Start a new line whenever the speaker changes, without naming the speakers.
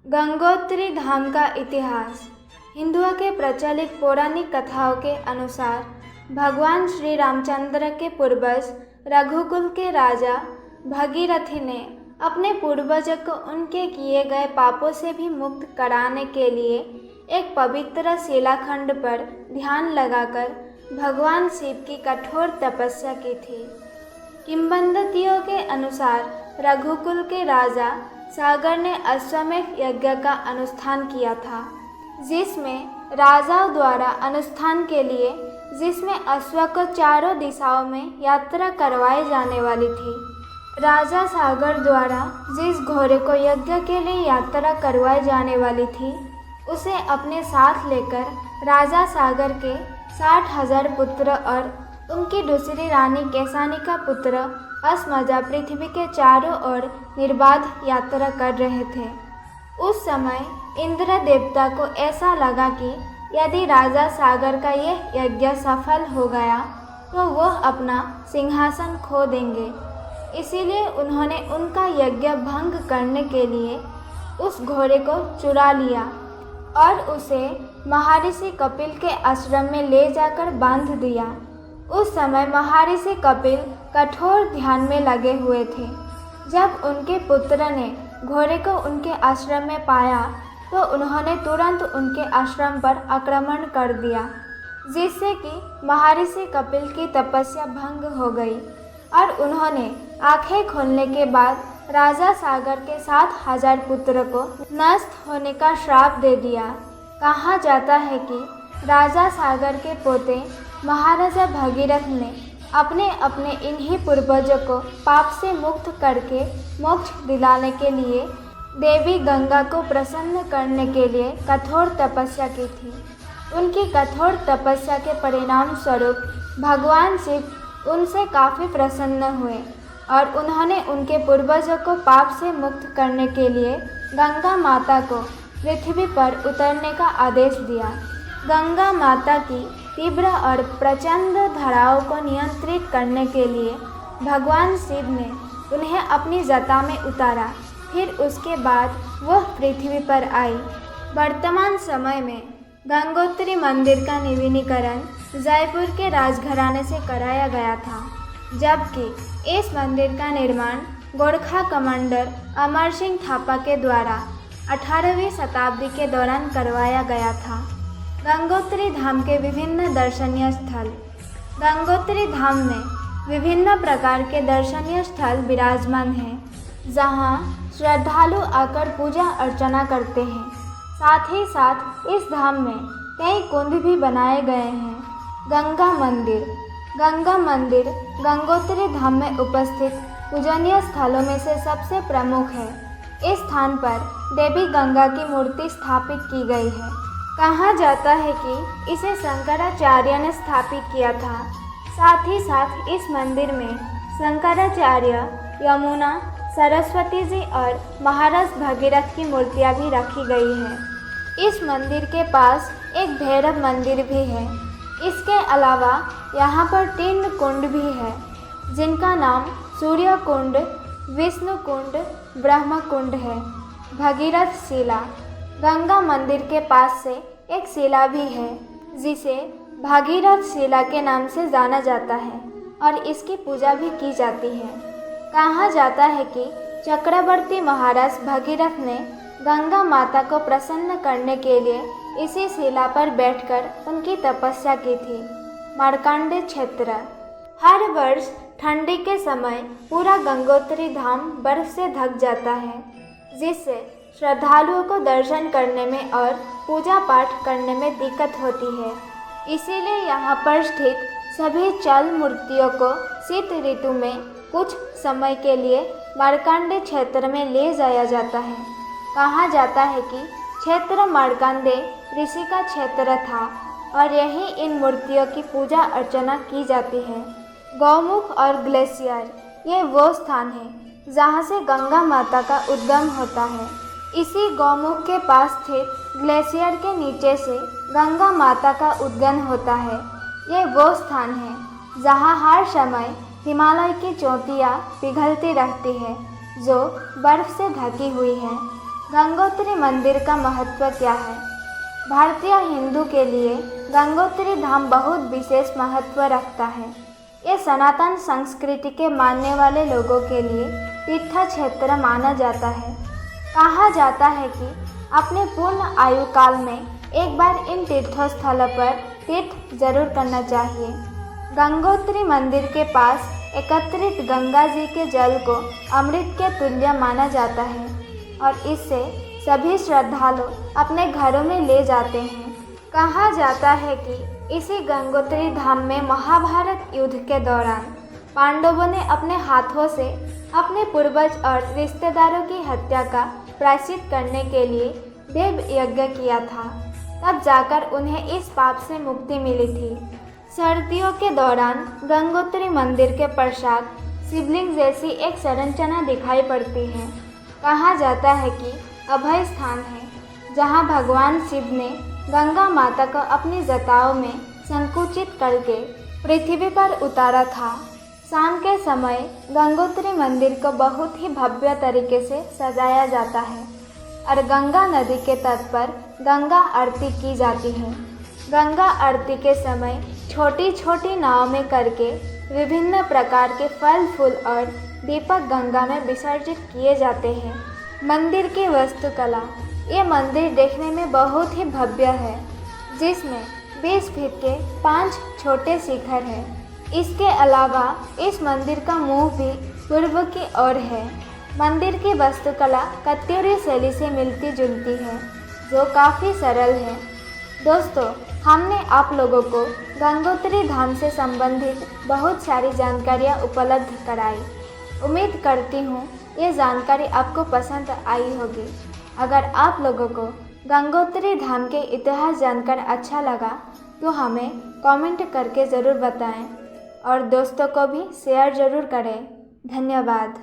गंगोत्री धाम का इतिहास। हिंदुओं के प्रचलित पौराणिक कथाओं के अनुसार भगवान श्री रामचंद्र के पूर्वज रघुकुल के राजा भगीरथी ने अपने पूर्वजों को उनके किए गए पापों से भी मुक्त कराने के लिए एक पवित्र शिलाखंड पर ध्यान लगाकर भगवान शिव की कठोर तपस्या की थी। किंवदंतियों के अनुसार रघुकुल के राजा सागर ने अश्वमेध यज्ञ का अनुष्ठान किया था, जिसमें राजाओं द्वारा अनुष्ठान के लिए जिसमें अश्व को चारों दिशाओं में यात्रा करवाई जाने वाली थी। राजा सागर द्वारा जिस घोड़े को यज्ञ के लिए यात्रा करवाई जाने वाली थी, उसे अपने साथ लेकर राजा सागर के 60,000 पुत्र और उनकी दूसरी रानी केसानी का पुत्र अस्मजा पृथ्वी के चारों ओर निर्बाध यात्रा कर रहे थे। उस समय इंद्र देवता को ऐसा लगा कि यदि राजा सागर का यह यज्ञ सफल हो गया तो वह अपना सिंहासन खो देंगे। इसीलिए उन्होंने उनका यज्ञ भंग करने के लिए उस घोड़े को चुरा लिया और उसे महर्षि कपिल के आश्रम में ले जाकर बांध दिया। उस समय महर्षि कपिल कठोर ध्यान में लगे हुए थे। जब उनके पुत्र ने घोड़े को उनके आश्रम में पाया तो उन्होंने तुरंत उनके आश्रम पर आक्रमण कर दिया, जिससे कि महर्षि कपिल की तपस्या भंग हो गई और उन्होंने आंखें खोलने के बाद राजा सागर के 7,000 पुत्र को नष्ट होने का श्राप दे दिया। कहा जाता है कि राजा सागर के पोते महाराजा भगीरथ ने अपने अपने इन्हीं पूर्वजों को पाप से मुक्त करके मोक्ष दिलाने के लिए देवी गंगा को प्रसन्न करने के लिए कठोर तपस्या की थी। उनकी कठोर तपस्या के परिणाम स्वरूप भगवान शिव उनसे काफ़ी प्रसन्न हुए और उन्होंने उनके पूर्वजों को पाप से मुक्त करने के लिए गंगा माता को पृथ्वी पर उतरने का आदेश दिया। गंगा माता की तीव्र और प्रचंड धाराओं को नियंत्रित करने के लिए भगवान शिव ने उन्हें अपनी जटा में उतारा। फिर उसके बाद वह पृथ्वी पर आई। वर्तमान समय में गंगोत्री मंदिर का नवीनीकरण जयपुर के राजघराने से कराया गया था, जबकि इस मंदिर का निर्माण गोरखा कमांडर अमर सिंह थापा के द्वारा 18वीं शताब्दी के दौरान करवाया गया था। गंगोत्री धाम के विभिन्न दर्शनीय स्थल। गंगोत्री धाम में विभिन्न प्रकार के दर्शनीय स्थल विराजमान हैं, जहां श्रद्धालु आकर पूजा अर्चना करते हैं। साथ ही साथ इस धाम में कई कुंड भी बनाए गए हैं। गंगा मंदिर। गंगा मंदिर गंगोत्री धाम में उपस्थित पूजनीय स्थलों में से सबसे प्रमुख है। इस स्थान पर देवी गंगा की मूर्ति स्थापित की गई है। कहा जाता है कि इसे शंकराचार्य ने स्थापित किया था। साथ ही साथ इस मंदिर में शंकराचार्य, यमुना, सरस्वती जी और महाराज भगीरथ की मूर्तियां भी रखी गई हैं। इस मंदिर के पास एक भैरव मंदिर भी है। इसके अलावा यहाँ पर 3 कुंड भी है, जिनका नाम सूर्य कुंड, विष्णु कुंड, ब्रह्म कुंड है। भगीरथ शिला। गंगा मंदिर के पास से एक शिला भी है, जिसे भागीरथ शिला के नाम से जाना जाता है और इसकी पूजा भी की जाती है। कहा जाता है कि चक्रवर्ती महाराज भगीरथ ने गंगा माता को प्रसन्न करने के लिए इसी शिला पर बैठकर उनकी तपस्या की थी। मार्कंडेय क्षेत्र। हर वर्ष ठंडी के समय पूरा गंगोत्री धाम बर्फ से ढक जाता है, जिससे श्रद्धालुओं को दर्शन करने में और पूजा पाठ करने में दिक्कत होती है। इसीलिए यहाँ पर स्थित सभी चल मूर्तियों को शीत ऋतु में कुछ समय के लिए मार्कंडेय क्षेत्र में ले जाया जाता है। कहा जाता है कि क्षेत्र मार्कंडेय ऋषि का क्षेत्र था और यहीं इन मूर्तियों की पूजा अर्चना की जाती है। गौमुख और ग्लेशियर। ये वो स्थान है जहाँ से गंगा माता का उद्गम होता है। इसी गौमुख के पास स्थित ग्लेशियर के नीचे से गंगा माता का उद्गम होता है। ये वो स्थान है जहाँ हर समय हिमालय की चोटियाँ पिघलती रहती है, जो बर्फ से ढकी हुई है। गंगोत्री मंदिर का महत्व क्या है? भारतीय हिंदू के लिए गंगोत्री धाम बहुत विशेष महत्व रखता है। ये सनातन संस्कृति के मानने वाले लोगों के लिए तीर्थ क्षेत्र माना जाता है। कहा जाता है कि अपने पूर्ण आयु काल में एक बार इन तीर्थस्थलों पर तीर्थ जरूर करना चाहिए। गंगोत्री मंदिर के पास एकत्रित गंगा जी के जल को अमृत के तुल्य माना जाता है और इससे सभी श्रद्धालु अपने घरों में ले जाते हैं। कहा जाता है कि इसी गंगोत्री धाम में महाभारत युद्ध के दौरान पांडवों ने अपने हाथों से अपने पूर्वज और रिश्तेदारों की हत्या का प्रायश्चित करने के लिए देव यज्ञ किया था। तब जाकर उन्हें इस पाप से मुक्ति मिली थी। सर्दियों के दौरान गंगोत्री मंदिर के पश्चात शिवलिंग जैसी एक संरचना दिखाई पड़ती है। कहा जाता है कि अभय स्थान है जहां भगवान शिव ने गंगा माता को अपनी जटाओं में संकुचित करके पृथ्वी पर उतारा था। शाम के समय गंगोत्री मंदिर को बहुत ही भव्य तरीके से सजाया जाता है और गंगा नदी के तट पर गंगा आरती की जाती है। गंगा आरती के समय छोटी छोटी नाव में करके विभिन्न प्रकार के फल फूल और दीपक गंगा में विसर्जित किए जाते हैं। मंदिर की वास्तुकला, ये मंदिर देखने में बहुत ही भव्य है, जिसमें 20 फीट के 5 छोटे शिखर हैं। इसके अलावा इस मंदिर का मुंह भी पूर्व की ओर है। मंदिर की वास्तुकला कत्यूरी शैली से मिलती जुलती है, जो काफ़ी सरल है। दोस्तों, हमने आप लोगों को गंगोत्री धाम से संबंधित बहुत सारी जानकारियाँ उपलब्ध कराई। उम्मीद करती हूँ ये जानकारी आपको पसंद आई होगी। अगर आप लोगों को गंगोत्री धाम के इतिहास जानकर अच्छा लगा तो हमें कमेंट करके ज़रूर बताएं और दोस्तों को भी शेयर ज़रूर करें। धन्यवाद।